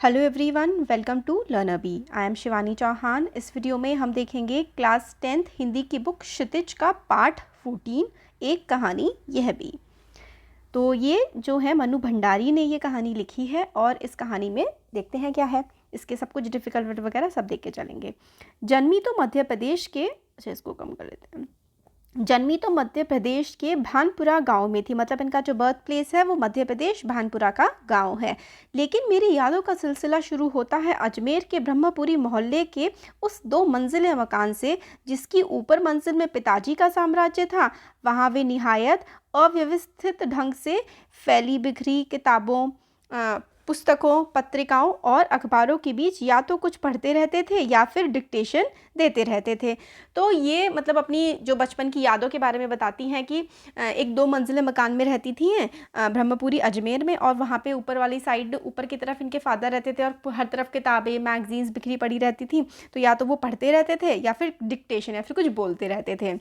Hello everyone, welcome to Learner Bee. I am Shivani Chauhan. इस video में हम देखेंगे क्लास 10th हिंदी की बुक क्षितिज का पार्ट 14, एक कहानी यह भी। तो ये जो है मनु भंडारी ने ये कहानी लिखी है और इस कहानी में देखते हैं क्या है। इसके सब कुछ डिफ़िकल्ट वर्ड वगैरह सब देख के चलेंगे। जन्मी तो मध्य प्रदेश के, अच्छा इसको कम कर लेते हैं। जन्मी तो मध्य प्रदेश के भानपुरा गांव में थी, मतलब इनका जो बर्थ प्लेस है वो मध्य प्रदेश भानपुरा का गांव है। लेकिन मेरी यादों का सिलसिला शुरू होता है अजमेर के ब्रह्मपुरी मोहल्ले के उस 2 मंजिले मकान से, जिसकी ऊपर मंजिल में पिताजी का साम्राज्य था। वहाँ वे निहायत अव्यवस्थित ढंग से फैली बिखरी किताबों, पुस्तकों, पत्रिकाओं और अखबारों के बीच या तो कुछ पढ़ते रहते थे या फिर डिक्टेशन देते रहते थे। तो ये मतलब अपनी जो बचपन की यादों के बारे में बताती हैं कि एक 2 मंजिले मकान में रहती थी ब्रह्मपुरी अजमेर में, और वहाँ पे ऊपर वाली साइड ऊपर की तरफ इनके फादर रहते थे और हर तरफ किताबें मैगजीन्स बिखरी पड़ी रहती थी। तो या तो वो पढ़ते रहते थे या फिर डिक्टेशन या फिर कुछ बोलते रहते थे।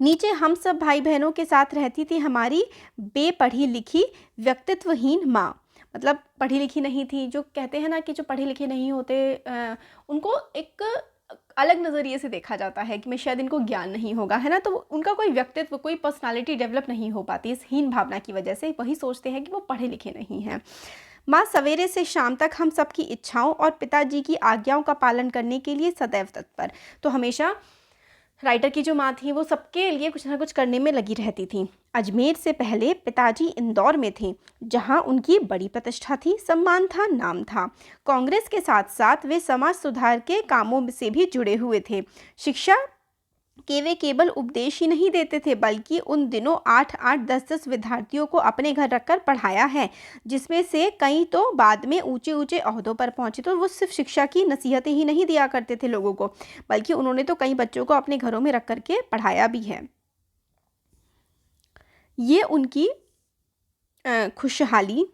नीचे हम सब भाई बहनों के साथ रहती थी हमारी बेपढ़ी लिखी व्यक्तित्वहीन माँ। मतलब पढ़ी लिखी नहीं थी, जो कहते हैं ना कि जो पढ़े लिखे नहीं होते उनको एक अलग नज़रिए से देखा जाता है कि मैं शायद इनको ज्ञान नहीं होगा, है ना। तो उनका कोई व्यक्तित्व, कोई पर्सनालिटी डेवलप नहीं हो पाती इस हीन भावना की वजह से। वही सोचते हैं कि वो पढ़े लिखे नहीं हैं। माँ सवेरे से शाम तक हम सबकी इच्छाओं और पिताजी की आज्ञाओं का पालन करने के लिए सदैव तत्पर। तो हमेशा राइटर की जो माँ थी वो सबके लिए कुछ ना कुछ करने में लगी रहती थी। अजमेर से पहले पिताजी इंदौर में थे, जहाँ उनकी बड़ी प्रतिष्ठा थी, सम्मान था, नाम था। कांग्रेस के साथ साथ वे समाज सुधार के कामों से भी जुड़े हुए थे। शिक्षा के वे केवल उपदेश ही नहीं देते थे, बल्कि उन दिनों 8-8, 10-10 विद्यार्थियों को अपने घर रखकर पढ़ाया है, जिसमें से कई तो बाद में ऊंचे ऊंचे ओहदों पर पहुंचे। तो वो सिर्फ शिक्षा की नसीहतें ही नहीं दिया करते थे लोगों को, बल्कि उन्होंने तो कई बच्चों को अपने घरों में रख करके पढ़ाया भी है। ये उनकी खुशहाली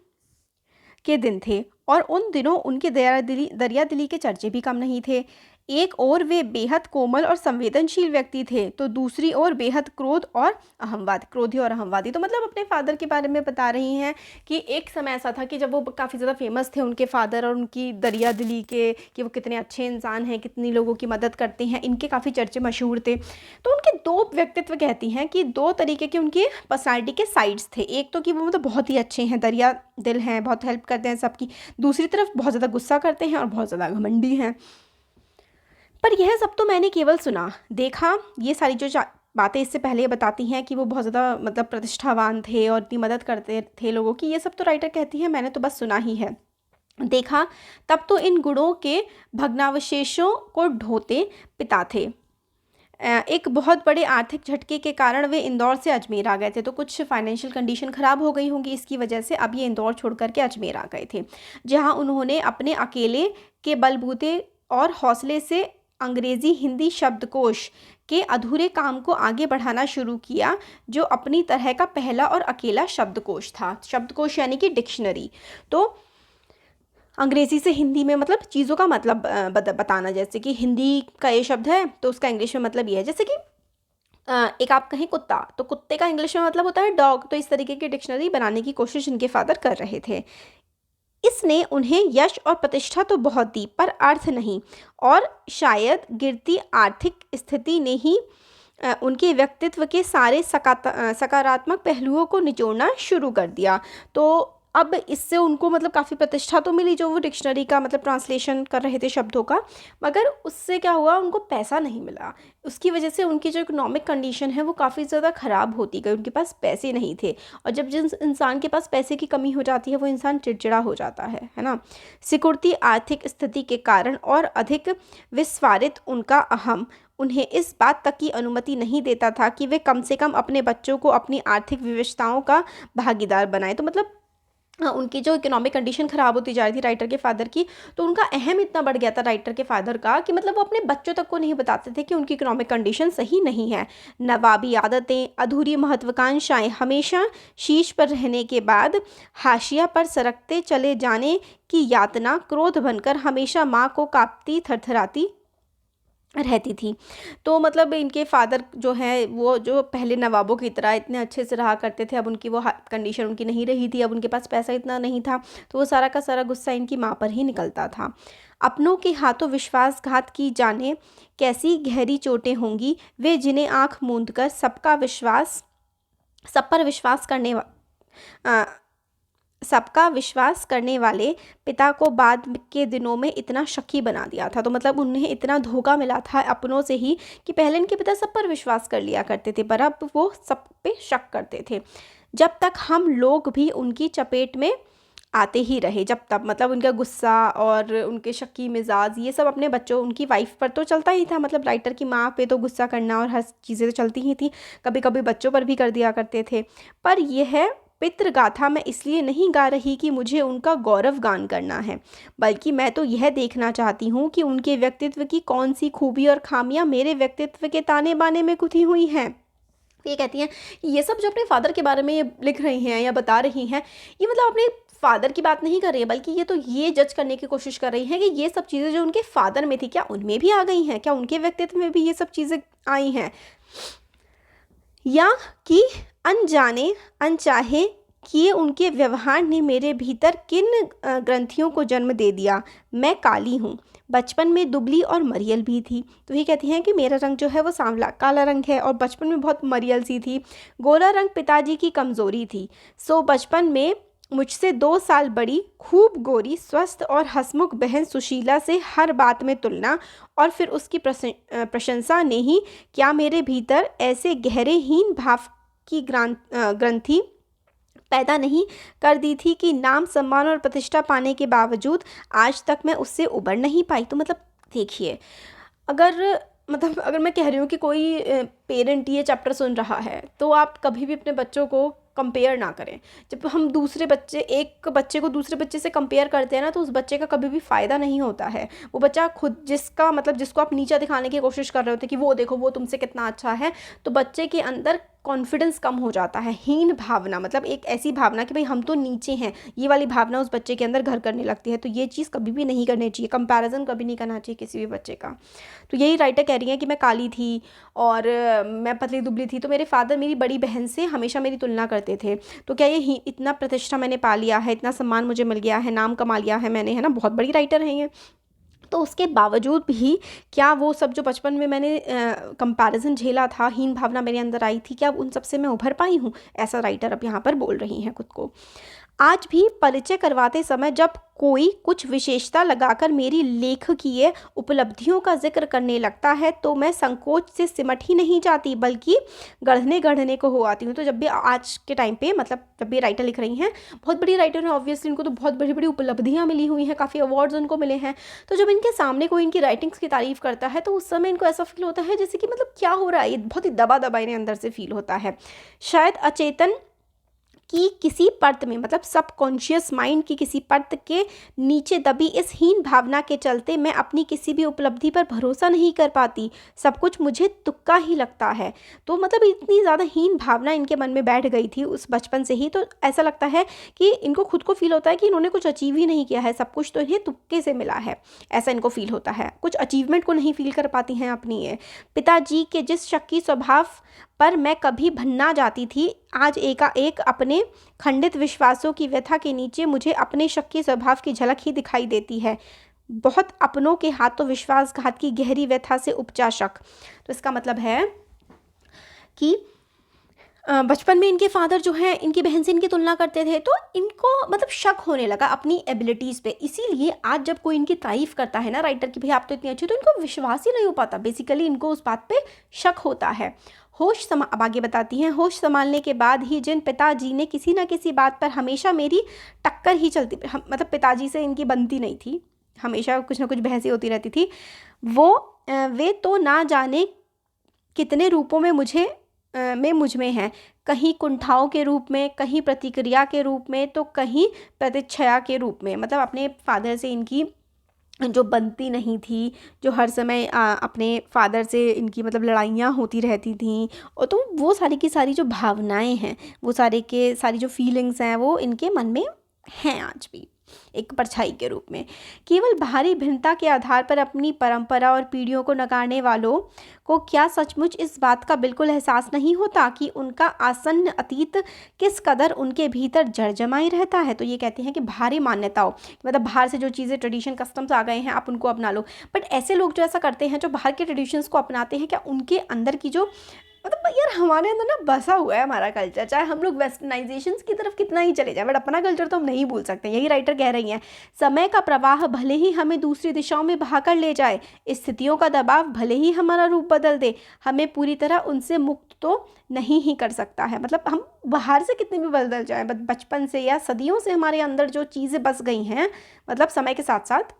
के दिन थे और उन दिनों उनके दरिया दिली के चर्चे भी कम नहीं थे। एक ओर वे बेहद कोमल और संवेदनशील व्यक्ति थे, तो दूसरी ओर बेहद क्रोधी और अहमवादी। तो मतलब अपने फादर के बारे में बता रही हैं कि एक समय ऐसा था कि जब वो काफ़ी ज़्यादा फेमस थे, उनके फादर, और उनकी दरिया दिली के कि वो कितने अच्छे इंसान हैं, कितनी लोगों की मदद करते हैं, इनके काफ़ी चर्चे मशहूर थे। तो उनके 2 व्यक्तित्व कहती हैं कि 2 तरीके के उनकी पर्सनालिटी के साइड्स थे। एक तो कि वो मतलब बहुत ही अच्छे हैं, दरिया दिल हैं, बहुत हेल्प करते हैं सबकी। दूसरी तरफ बहुत ज़्यादा गुस्सा करते हैं और बहुत ज़्यादा घमंडी हैं। पर यह सब तो मैंने केवल सुना देखा। ये सारी जो बातें इससे पहले बताती हैं कि वो बहुत ज़्यादा मतलब प्रतिष्ठावान थे और इतनी मदद करते थे लोगों की, ये सब तो राइटर कहती है मैंने तो बस सुना ही है। देखा तब तो इन गुणों के भग्नावशेषों को ढोते पिता थे। एक बहुत बड़े आर्थिक झटके के कारण वे इंदौर से अजमेर आ गए थे। तो कुछ फाइनेंशियल कंडीशन ख़राब हो गई होंगी, इसकी वजह से अब ये इंदौर छोड़ करके अजमेर आ गए थे, जहां उन्होंने अपने अकेले के बलबूते और हौसले से अंग्रेज़ी हिंदी शब्दकोश के अधूरे काम को आगे बढ़ाना शुरू किया, जो अपनी तरह का पहला और अकेला शब्दकोश था। शब्दकोश यानी कि डिक्शनरी। तो अंग्रेज़ी से हिंदी में मतलब चीज़ों का मतलब बताना, जैसे कि हिंदी का ये शब्द है तो उसका इंग्लिश में मतलब ये है। जैसे कि एक आप कहें कुत्ता, तो कुत्ते का इंग्लिश में मतलब होता है डॉग। तो इस तरीके की डिक्शनरी बनाने की कोशिश इनके फादर कर रहे थे। इसने उन्हें यश और प्रतिष्ठा तो बहुत दी, पर अर्थ नहीं, और शायद गिरती आर्थिक स्थिति ने ही उनके व्यक्तित्व के सारे सकारात्मक पहलुओं को निचोड़ना शुरू कर दिया। तो अब इससे उनको मतलब काफ़ी प्रतिष्ठा तो मिली, जो वो डिक्शनरी का मतलब ट्रांसलेशन कर रहे थे शब्दों का, मगर उससे क्या हुआ, उनको पैसा नहीं मिला। उसकी वजह से उनकी जो इकोनॉमिक कंडीशन है वो काफ़ी ज़्यादा ख़राब होती गई, उनके पास पैसे नहीं थे। और जब जिस इंसान के पास पैसे की कमी हो जाती है वो इंसान चिड़चिड़ा हो जाता है ना। सिकुड़ती आर्थिक स्थिति के कारण और अधिक विस्फारित उनका अहम उन्हें इस बात तक की अनुमति नहीं देता था कि वे कम से कम अपने बच्चों को अपनी आर्थिक विवशताओं का भागीदार बनाएं। तो मतलब उनकी जो इकोनॉमिक कंडीशन ख़राब होती जा रही थी राइटर के फादर की, तो उनका अहम इतना बढ़ गया था राइटर के फादर का कि मतलब वो अपने बच्चों तक को नहीं बताते थे कि उनकी इकोनॉमिक कंडीशन सही नहीं है। नवाबी आदतें, अधूरी महत्वाकांक्षाएं, हमेशा शीर्ष पर रहने के बाद हाशिया पर सरकते चले जाने की यातना क्रोध बनकर हमेशा माँ को कांपती थरथराती रहती थी। तो मतलब इनके फादर जो हैं वो जो पहले नवाबों की तरह इतने अच्छे से रहा करते थे, अब उनकी वो कंडीशन उनकी नहीं रही थी, अब उनके पास पैसा इतना नहीं था, तो वो सारा का सारा गुस्सा इनकी माँ पर ही निकलता था। अपनों के हाथों विश्वासघात की जाने कैसी गहरी चोटें होंगी वे जिन्हें आंख मूंद कर सब पर विश्वास करने अ, सबका विश्वास करने वाले पिता को बाद के दिनों में इतना शकी बना दिया था। तो मतलब उन्हें इतना धोखा मिला था अपनों से ही कि पहले इनके पिता सब पर विश्वास कर लिया करते थे, पर अब वो सब पे शक करते थे। जब तक हम लोग भी उनकी चपेट में आते ही रहे, जब तक मतलब उनका गुस्सा और उनके शक्की मिजाज ये सब अपने बच्चों उनकी वाइफ पर तो चलता ही था, मतलब राइटर की माँ पे तो गुस्सा करना और हर चीज़ें तो चलती ही थी, कभी कभी बच्चों पर भी कर दिया करते थे। पर यह पितृगाथा मैं इसलिए नहीं गा रही कि मुझे उनका गौरव गान करना है, बल्कि मैं तो यह देखना चाहती हूँ कि उनके व्यक्तित्व की कौन सी खूबी और खामियां मेरे व्यक्तित्व के ताने बाने में गुथी हुई हैं। ये कहती हैं कि ये सब जो अपने फादर के बारे में ये लिख रही हैं या बता रही हैं, ये मतलब अपने फादर की बात नहीं कर रही है, बल्कि ये तो ये जज करने की कोशिश कर रही हैं कि ये सब चीज़ें जो उनके फादर में थी क्या उनमें भी आ गई हैं, क्या उनके व्यक्तित्व में भी ये सब चीज़ें आई हैं, या कि अनजाने अनचाहे किए उनके व्यवहार ने मेरे भीतर किन ग्रंथियों को जन्म दे दिया। मैं काली हूँ, बचपन में दुबली और मरियल भी थी। तो ये कहती हैं कि मेरा रंग जो है वो सांवला काला रंग है और बचपन में बहुत मरियल सी थी। गोरा रंग पिताजी की कमज़ोरी थी। सो बचपन में मुझसे 2 साल बड़ी खूब गोरी स्वस्थ और हंसमुख बहन सुशीला से हर बात में तुलना और फिर उसकी प्रशंसा ने ही क्या मेरे भीतर ऐसे गहरे हीन भाव की ग्रंथि पैदा नहीं कर दी थी कि नाम सम्मान और प्रतिष्ठा पाने के बावजूद आज तक मैं उससे उबर नहीं पाई। तो मतलब देखिए, अगर अगर मैं कह रही हूँ कि कोई पेरेंट ये चैप्टर सुन रहा है तो आप कभी भी अपने बच्चों को कंपेयर ना करें। जब हम एक बच्चे को दूसरे बच्चे से कंपेयर करते हैं ना, तो उस बच्चे का कभी भी फ़ायदा नहीं होता है। वो बच्चा खुद जिसको आप नीचा दिखाने की कोशिश कर रहे होते कि वो देखो वो तुमसे कितना अच्छा है, तो बच्चे के अंदर कॉन्फिडेंस कम हो जाता है। हीन भावना मतलब एक ऐसी भावना कि भाई हम तो नीचे हैं, ये वाली भावना उस बच्चे के अंदर घर करने लगती है। तो ये चीज़ कभी भी नहीं करनी चाहिए, कंपैरिजन कभी नहीं करना चाहिए किसी भी बच्चे का। तो यही राइटर कह रही है कि मैं काली थी और मैं पतली दुबली थी, तो मेरे फादर मेरी बड़ी बहन से हमेशा मेरी तुलना करते थे। तो क्या ये इतना प्रतिष्ठा मैंने पा लिया है, इतना सम्मान मुझे मिल गया है, नाम कमा लिया है मैंने, है ना, बहुत बड़ी राइटर हैं ये। तो उसके बावजूद भी क्या वो सब जो बचपन में मैंने कंपैरिजन झेला था, हीन भावना मेरे अंदर आई थी, क्या उन सब से मैं उभर पाई हूँ? ऐसा राइटर अब यहाँ पर बोल रही हैं खुद को। आज भी परिचय करवाते समय जब कोई कुछ विशेषता लगाकर मेरी लेखकीय उपलब्धियों का जिक्र करने लगता है तो मैं संकोच से सिमट ही नहीं जाती, बल्कि गढ़ने गढ़ने को हो आती हूँ। तो जब भी आज के टाइम पे मतलब जब भी राइटर लिख रही हैं, बहुत बड़ी राइटर हैं ऑब्वियसली, इनको तो बहुत बड़ी बड़ी उपलब्धियाँ मिली हुई हैं, काफ़ी अवार्ड्स उनको मिले हैं। तो जब इनके सामने कोई इनकी राइटिंग्स की तारीफ़ करता है तो उस समय इनको ऐसा फील होता है जैसे कि मतलब क्या हो रहा है, ये बहुत ही दबा दबा इन्हें अंदर से फील होता है। शायद अचेतन कि किसी परत में मतलब सबकॉन्शियस माइंड की किसी परत के नीचे दबी इस हीन भावना के चलते मैं अपनी किसी भी उपलब्धि पर भरोसा नहीं कर पाती, सब कुछ मुझे तुक्का ही लगता है। तो मतलब इतनी ज़्यादा हीन भावना इनके मन में बैठ गई थी उस बचपन से ही, तो ऐसा लगता है कि इनको खुद को फील होता है कि इन्होंने कुछ अचीव ही नहीं किया है, सब कुछ तो इन्हें तुक्के से मिला है, ऐसा इनको फील होता है। कुछ अचीवमेंट को नहीं फील कर पाती हैं अपनी ये। पिताजी के जिस शक्की स्वभाव पर मैं कभी भन्ना जाती थी, आज एकाएक अपने खंडित विश्वासों की व्यथा के नीचे मुझे अपने शक्की स्वभाव की झलक ही दिखाई देती है। बहुत अपनों के हाथों विश्वासघात की गहरी व्यथा से उपजा शक। तो इसका मतलब है कि बचपन में इनके फादर जो हैं इनकी बहन से इनकी तुलना करते थे, तो इनको मतलब शक होने लगा अपनी एबिलिटीज़ पे। इसीलिए आज जब कोई इनकी तारीफ़ करता है ना राइटर की, भाई आप तो इतनी अच्छी, तो इनको विश्वास ही नहीं हो पाता, बेसिकली इनको उस बात पे शक होता है। अब आगे बताती हैं, होश संभालने के बाद ही जिन पिताजी ने किसी ना किसी बात पर हमेशा मेरी टक्कर ही चलती, मतलब पिताजी से इनकी बनती नहीं थी, हमेशा कुछ ना कुछ बहसें होती रहती थी, वे तो ना जाने कितने रूपों में मुझ में हैं, कहीं कुंठाओं के रूप में, कहीं प्रतिक्रिया के रूप में, तो कहीं प्रतिच्छया के रूप में। मतलब अपने फादर से इनकी जो बनती नहीं थी, जो हर समय अपने फादर से इनकी मतलब लड़ाइयाँ होती रहती थीं, और तो वो सारी की सारी जो भावनाएं हैं, वो सारी जो फीलिंग्स हैं वो इनके मन में हैं आज भी। एक परछाई के रूप में। केवल बाहरी भिन्नता के आधार पर अपनी परंपरा और पीढ़ियों को नकारने वालों को क्या सचमुच इस बात का बिल्कुल एहसास नहीं होता कि उनका आसन्न अतीत किस कदर उनके भीतर जड़ जमाए रहता है? तो ये कहते हैं कि बाहरी मान्यताओं, मतलब बाहर से जो चीज़ें ट्रेडिशन कस्टम्स आ गए हैं आप उनको अपना लो। बट ऐसे लोग जो ऐसा करते हैं, जो बाहर के ट्रेडिशंस को अपनाते हैं, क्या उनके अंदर की जो, मतलब यार हमारे अंदर ना बसा हुआ है हमारा कल्चर, चाहे हम लोग वेस्टर्नाइजेशंस की तरफ कितना ही चले जाए, बट अपना कल्चर तो हम नहीं भूल सकते। यही राइटर कह रही हैं, समय का प्रवाह भले ही हमें दूसरी दिशाओं में बहाकर ले जाए, स्थितियों का दबाव भले ही हमारा रूप बदल दे, हमें पूरी तरह उनसे मुक्त तो नहीं ही कर सकता है। मतलब हम बाहर से कितने भी बदल जाएं, बचपन से या सदियों से हमारे अंदर जो चीज़ें बस गई हैं, मतलब समय के साथ साथ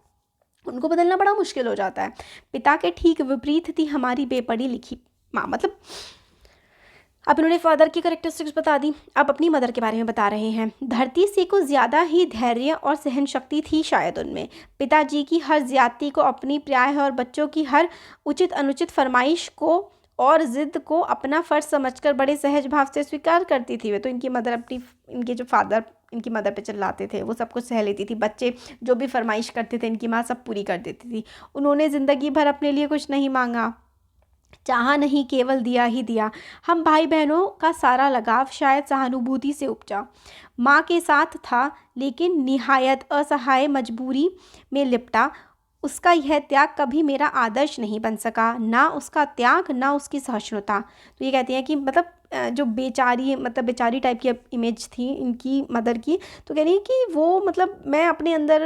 उनको बदलना बड़ा मुश्किल हो जाता है। पिता के ठीक विपरीत थी हमारी बेपढ़ी लिखी माँ। मतलब अब इन्होंने फादर की करेक्टरिस्टिक्स बता दी, अब अपनी मदर के बारे में बता रहे हैं। धरती से कुछ ज़्यादा ही धैर्य और सहन शक्ति थी शायद उनमें। पिताजी की हर ज्यादती को अपनी प्राय और बच्चों की हर उचित अनुचित फरमाइश को और ज़िद को अपना फ़र्ज समझकर बड़े सहज भाव से स्वीकार करती थी वे। तो इनकी मदर अपनी, इनके जो फादर इनकी मदर पे चिल्लाते थे, वो सब कुछ सह लेती थी। बच्चे जो भी फरमाइश करते थे इनकी माँ सब पूरी कर देती थी। उन्होंने ज़िंदगी भर अपने लिए कुछ नहीं मांगा, चाहा नहीं, केवल दिया ही दिया। हम भाई बहनों का सारा लगाव शायद सहानुभूति से उपजा। माँ के साथ था, लेकिन निहायत असहाय मजबूरी में लिपटा। उसका यह त्याग कभी मेरा आदर्श नहीं बन सका, ना उसका त्याग ना उसकी सहिष्णुता। तो ये कहती हैं कि मतलब जो बेचारी, मतलब बेचारी टाइप की इमेज थी इनकी मदर की, तो कह रही है कि वो, मतलब मैं अपने अंदर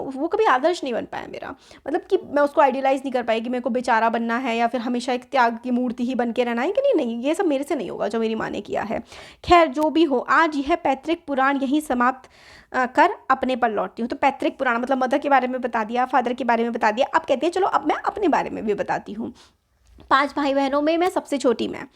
वो कभी आदर्श नहीं बन पाया मेरा, मतलब कि मैं उसको आइडियलाइज़ नहीं कर पाई कि मेरे को बेचारा बनना है या फिर हमेशा एक त्याग की मूर्ति ही बन के रहना है, कि नहीं नहीं ये सब मेरे से नहीं होगा जो मेरी माँ ने किया है। खैर जो भी हो, आज यह पैतृक पुराण यहीं समाप्त कर अपने पर लौटती हूँ। तो पैतृक पुराण मतलब मदर के बारे में बता दिया, फादर के बारे में बता दिया। अब कहती है चलो अब मैं अपने बारे में भी बताती हूँ। 5 भाई बहनों में मैं सबसे छोटी। मैं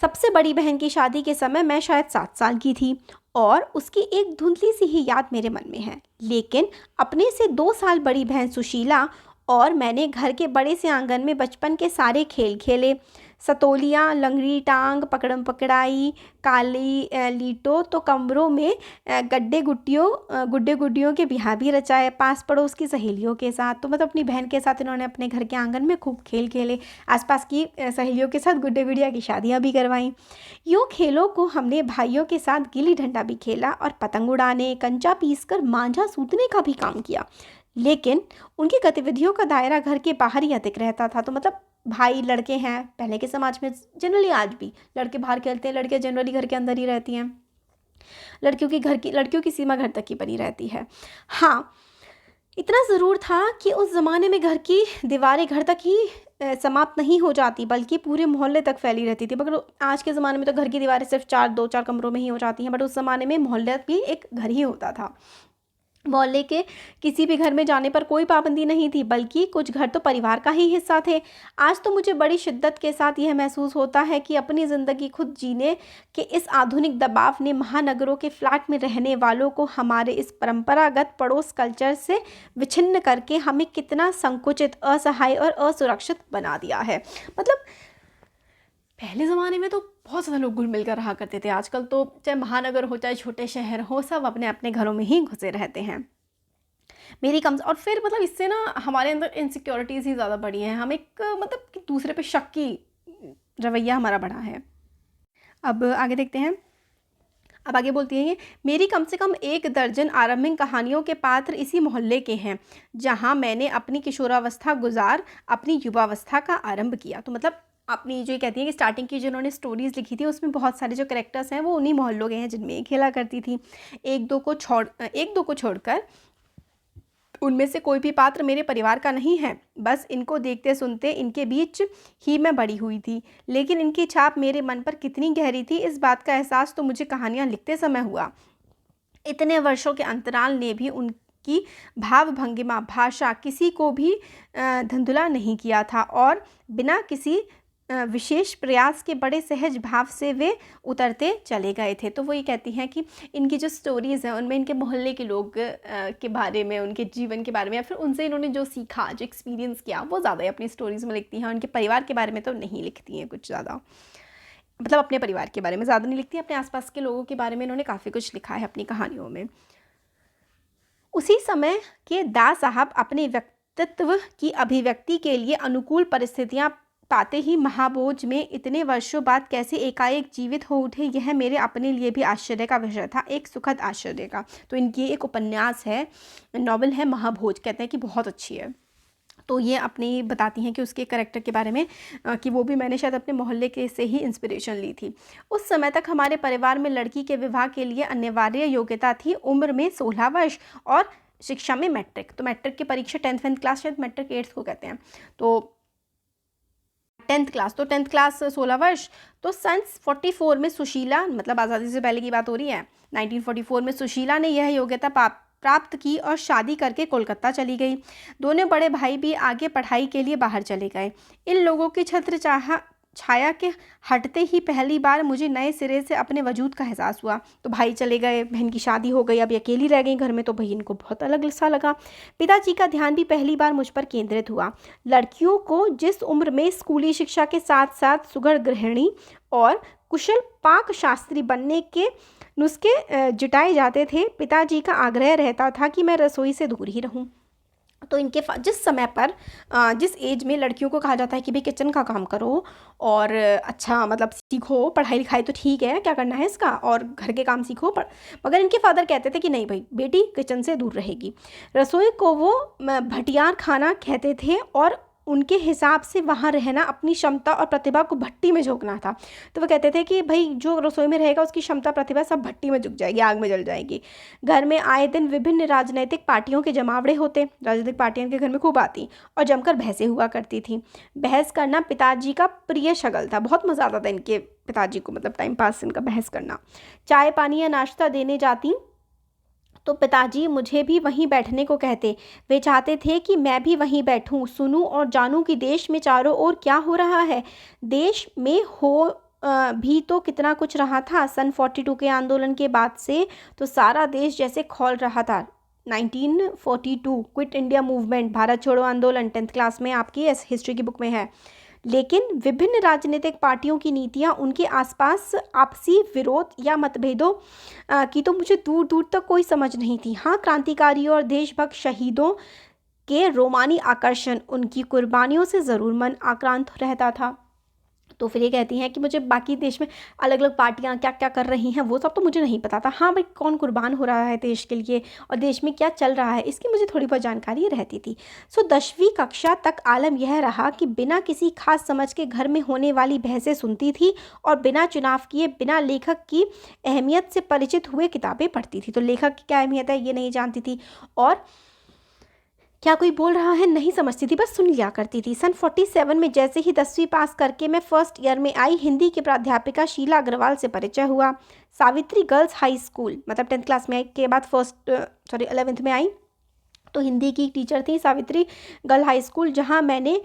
सबसे बड़ी बहन की शादी के समय मैं शायद 7 साल की थी और उसकी एक धुंधली सी ही याद मेरे मन में है। लेकिन अपने से 2 साल बड़ी बहन सुशीला और मैंने घर के बड़े से आंगन में बचपन के सारे खेल खेले। सतोलियाँ, लंगड़ी टांग, पकड़म पकड़ाई, काली लीटो, तो कमरों में गुड्डे गुड्डियों के बिहार भी रचाए पास पड़ोस की सहेलियों के साथ। तो मतलब अपनी बहन के साथ इन्होंने अपने घर के आंगन में खूब खेल खेले, आसपास की सहेलियों के साथ गुड्डे गुड़िया की शादियाँ भी करवाईं। यूँ खेलों को हमने भाइयों के साथ गिल्ली डंडा भी खेला और पतंग उड़ाने, कंचा पीसकर मांझा सूतने का भी काम किया। लेकिन उनकी गतिविधियों का दायरा घर के बाहर ही अधिक रहता था। तो मतलब भाई लड़के हैं, पहले के समाज में जनरली, आज भी लड़के बाहर खेलते हैं, लड़कियां जनरली घर के अंदर ही रहती हैं। लड़कियों की सीमा घर तक ही बनी रहती है। हाँ, इतना ज़रूर था कि उस ज़माने में घर की दीवारें घर तक ही समाप्त नहीं हो जाती, बल्कि पूरे मोहल्ले तक फैली रहती थी। मगर आज के ज़माने में तो घर की दीवारें सिर्फ 2-4 कमरों में ही हो जाती हैं, बट उस ज़माने में मोहल्ला भी एक घर ही होता था। मोहल्ले के किसी भी घर में जाने पर कोई पाबंदी नहीं थी, बल्कि कुछ घर तो परिवार का ही हिस्सा थे। आज तो मुझे बड़ी शिद्दत के साथ यह महसूस होता है कि अपनी ज़िंदगी खुद जीने के इस आधुनिक दबाव ने महानगरों के फ्लैट में रहने वालों को हमारे इस परंपरागत पड़ोस कल्चर से विच्छिन्न करके हमें कितना संकुचित, असहाय और असुरक्षित बना दिया है। मतलब पहले ज़माने में तो बहुत ज़्यादा लोग घुल मिल कर रहा करते थे, आजकल तो चाहे महानगर हो चाहे छोटे शहर हो, सब अपने अपने घरों में ही घुसे रहते हैं। मेरी कम, और फिर मतलब इससे ना हमारे अंदर इनसिक्योरिटीज़ ही ज़्यादा बढ़ी हैं। हम एक मतलब कि दूसरे पे शक की रवैया हमारा बढ़ा है। अब आगे देखते हैं। अब आगे बोलती है ये, मेरी कम से कम 1 दर्जन आरंभिक कहानियों के पात्र इसी मोहल्ले के हैं जहाँ मैंने अपनी किशोरावस्था गुजार अपनी युवावस्था का आरंभ किया। तो मतलब अपनी जो ये कहती है कि स्टार्टिंग की जो उन्होंने स्टोरीज़ लिखी थी उसमें बहुत सारे जो कैरेक्टर्स हैं वो उन्हीं मोहल्लों के हैं जिनमें ये खेला करती थी। एक दो को छोड़कर उनमें से कोई भी पात्र मेरे परिवार का नहीं है। बस इनको देखते सुनते इनके बीच ही मैं बड़ी हुई थी, लेकिन इनकी छाप मेरे मन पर कितनी गहरी थी इस बात का एहसास तो मुझे कहानियाँ लिखते समय हुआ। इतने वर्षों के अंतराल ने भी उनकी भाव भंगिमा, भाषा किसी को भी धुंधला नहीं किया था और बिना किसी विशेष प्रयास के बड़े सहज भाव से वे उतरते चले गए थे। तो वो ये कहती हैं कि इनकी जो स्टोरीज़ हैं उनमें इनके मोहल्ले के लोग के बारे में, उनके जीवन के बारे में, या फिर उनसे इन्होंने जो सीखा, जो एक्सपीरियंस किया, वो ज़्यादा अपनी स्टोरीज़ में लिखती हैं। उनके परिवार के बारे में तो नहीं लिखती हैं कुछ ज़्यादा, मतलब अपने परिवार के बारे में ज़्यादा नहीं लिखती, अपने आसपास के लोगों के बारे में इन्होंने काफ़ी कुछ लिखा है अपनी कहानियों में। उसी समय के दास साहब अपने व्यक्तित्व की अभिव्यक्ति के लिए अनुकूल परिस्थितियां पाते ही महाभोज में इतने वर्षों बाद कैसे एकाएक जीवित हो उठे, यह मेरे अपने लिए भी आश्चर्य का विषय था, एक सुखद आश्चर्य का। तो इनकी एक उपन्यास है, नॉवेल है महाभोज, कहते हैं कि बहुत अच्छी है। तो ये अपनी बताती हैं कि उसके कैरेक्टर के बारे में कि वो भी मैंने शायद अपने मोहल्ले के से ही इंस्पिरेशन ली थी। उस समय तक हमारे परिवार में लड़की के विवाह के लिए अनिवार्य योग्यता थी, उम्र में 16 वर्ष और शिक्षा में मैट्रिक। तो मैट्रिक की परीक्षा 10th क्लास, शायद मैट्रिक 8th को कहते हैं, तो 10th क्लास, तो 10th क्लास 16 वर्ष। तो सन 44 में सुशीला, मतलब आज़ादी से पहले की बात हो रही है, 1944 में सुशीला ने यह योग्यता प्राप्त की और शादी करके कोलकाता चली गई। दोनों बड़े भाई भी आगे पढ़ाई के लिए बाहर चले गए। इन लोगों की छाया के हटते ही पहली बार मुझे नए सिरे से अपने वजूद का एहसास हुआ। तो भाई चले गए, बहन की शादी हो गई, अभी अकेली रह गई घर में, तो भाई इनको बहुत अलग सा लगा। पिताजी का ध्यान भी पहली बार मुझ पर केंद्रित हुआ। लड़कियों को जिस उम्र में स्कूली शिक्षा के साथ साथ सुघड़ गृहिणी और कुशल पाक शास्त्री बनने के नुस्खे जुटाए जाते थे, पिताजी का आग्रह रहता था कि मैं रसोई से दूर ही रहूं। तो इनके जिस समय पर जिस एज में लड़कियों को कहा जाता है कि भाई किचन का काम करो और अच्छा मतलब सीखो, पढ़ाई लिखाई तो ठीक है, क्या करना है इसका, और घर के काम सीखो, मगर इनके फादर कहते थे कि नहीं भाई बेटी किचन से दूर रहेगी। रसोई को वो भटियार खाना कहते थे और उनके हिसाब से वहाँ रहना अपनी क्षमता और प्रतिभा को भट्टी में झोंकना था। तो वो कहते थे कि भाई जो रसोई में रहेगा उसकी क्षमता प्रतिभा सब भट्टी में झुक जाएगी, आग में जल जाएगी। घर में आए दिन विभिन्न राजनीतिक पार्टियों के जमावड़े होते, राजनीतिक पार्टियां इनके घर में खूब आती और जमकर बहसें हुआ करती थी। बहस करना पिताजी का प्रिय शगल था, बहुत मज़ा आता था इनके पिताजी को, मतलब टाइम पास इनका बहस करना। चाय पानी या नाश्ता देने जाती तो पिताजी मुझे भी वहीं बैठने को कहते। वे चाहते थे कि मैं भी वहीं बैठूं, सुनूं और जानूं कि देश में चारों ओर क्या हो रहा है। देश में भी तो कितना कुछ रहा था। सन 42 के आंदोलन के बाद से तो सारा देश जैसे खौल रहा था। 1942 क्विट इंडिया मूवमेंट, भारत छोड़ो आंदोलन, 10th क्लास में आपकी हिस्ट्री की बुक में है। लेकिन विभिन्न राजनीतिक पार्टियों की नीतियां, उनके आसपास आपसी विरोध या मतभेदों की तो मुझे दूर दूर तक कोई समझ नहीं थी। हाँ, क्रांतिकारियों और देशभक्त शहीदों के रोमानी आकर्षण, उनकी कुर्बानियों से ज़रूर मन आक्रांत रहता था। तो फिर ये कहती हैं कि मुझे बाकी देश में अलग अलग पार्टियां क्या क्या कर रही हैं वो सब तो मुझे नहीं पता था। हाँ भाई, कौन कुर्बान हो रहा है देश के लिए और देश में क्या चल रहा है इसकी मुझे थोड़ी बहुत जानकारी रहती थी। सो 10वीं कक्षा तक आलम यह रहा कि बिना किसी खास समझ के घर में होने वाली बहसें सुनती थी और बिना चुनाव किए, बिना लेखक की अहमियत से परिचित हुए किताबें पढ़ती थी। तो लेखक की क्या अहमियत है ये नहीं जानती थी और क्या कोई बोल रहा है नहीं समझती थी, बस सुन लिया करती थी। सन 47 में जैसे ही 10वीं पास करके मैं फर्स्ट ईयर में आई, हिंदी की प्राध्यापिका शीला अग्रवाल से परिचय हुआ। सावित्री गर्ल्स हाई स्कूल, मतलब 10th क्लास में के बाद 11th में आई, तो हिंदी की टीचर थी सावित्री गर्ल हाई स्कूल, जहाँ मैंने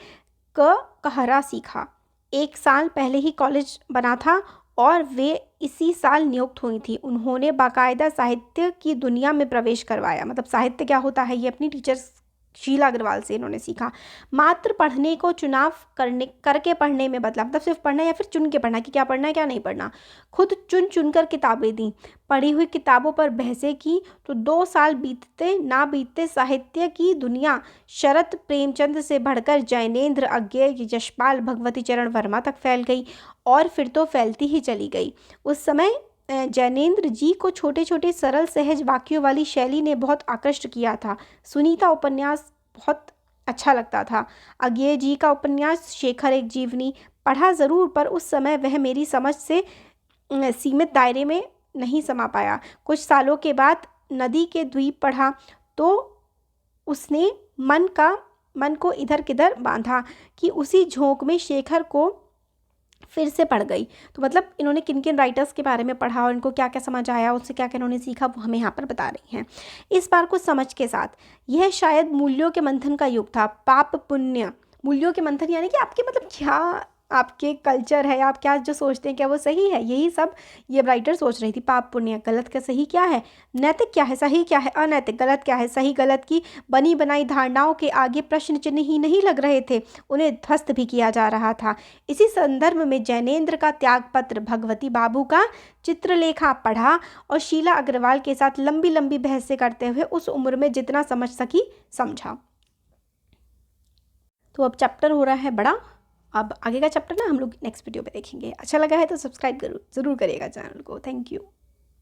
कहरा सीखा। 1 साल पहले ही कॉलेज बना था और वे इसी साल नियुक्त हुई थी। उन्होंने बाकायदा साहित्य की दुनिया में प्रवेश करवाया, मतलब साहित्य क्या होता है ये अपनी टीचर शीला अग्रवाल से इन्होंने सीखा। मात्र पढ़ने को चुनाव करके पढ़ने में बदला, मतलब सिर्फ पढ़ना या फिर चुन के पढ़ना कि क्या पढ़ना है क्या नहीं पढ़ना। खुद चुन चुन कर किताबें दी, पढ़ी हुई किताबों पर बहसें की। तो 2 साल बीतते ना बीतते साहित्य की दुनिया शरत प्रेमचंद से बढ़कर जैनेन्द्र, अज्ञेय, यशपाल, भगवती चरण वर्मा तक फैल गई और फिर तो फैलती ही चली गई। उस समय जैनेन्द्र जी को छोटे छोटे सरल सहज वाक्यों वाली शैली ने बहुत आकृष्ट किया था। सुनीता उपन्यास बहुत अच्छा लगता था। अज्ञेय जी का उपन्यास शेखर एक जीवनी पढ़ा ज़रूर, पर उस समय वह मेरी समझ से सीमित दायरे में नहीं समा पाया। कुछ सालों के बाद नदी के द्वीप पढ़ा तो उसने मन को इधर किधर बांधा कि उसी झोंक में शेखर को फिर से पढ़ गई। तो मतलब इन्होंने किन किन राइटर्स के बारे में पढ़ा और इनको क्या क्या समझ आया, उससे क्या क्या इन्होंने सीखा, वो हमें यहाँ पर बता रही हैं। इस बार कुछ समझ के साथ, यह शायद मूल्यों के मंथन का युग था। पाप पुण्य, मूल्यों के मंथन यानी कि आपके मतलब क्या आपके कल्चर है, आप क्या जो सोचते हैं क्या वो सही है, यही सब ये राइटर सोच रही थी। पाप पुण्य, गलत का सही क्या है, नैतिक क्या है, सही क्या है, अनैतिक, गलत क्या है, सही गलत की बनी बनाई धारणाओं के आगे प्रश्न चिन्ह ही नहीं लग रहे थे, उन्हें ध्वस्त भी किया जा रहा था। इसी संदर्भ में जैनेन्द्र का त्यागपत्र, भगवती बाबू का चित्रलेखा पढ़ा और शीला अग्रवाल के साथ लंबी लंबी बहसें करते हुए उस उम्र में जितना समझ सकी समझा। तो अब चैप्टर हो रहा है बड़ा। अब आगे का चैप्टर ना हम लोग नेक्स्ट वीडियो पे देखेंगे। अच्छा लगा है तो सब्सक्राइब ज़रूर करिएगा चैनल को। Thank you.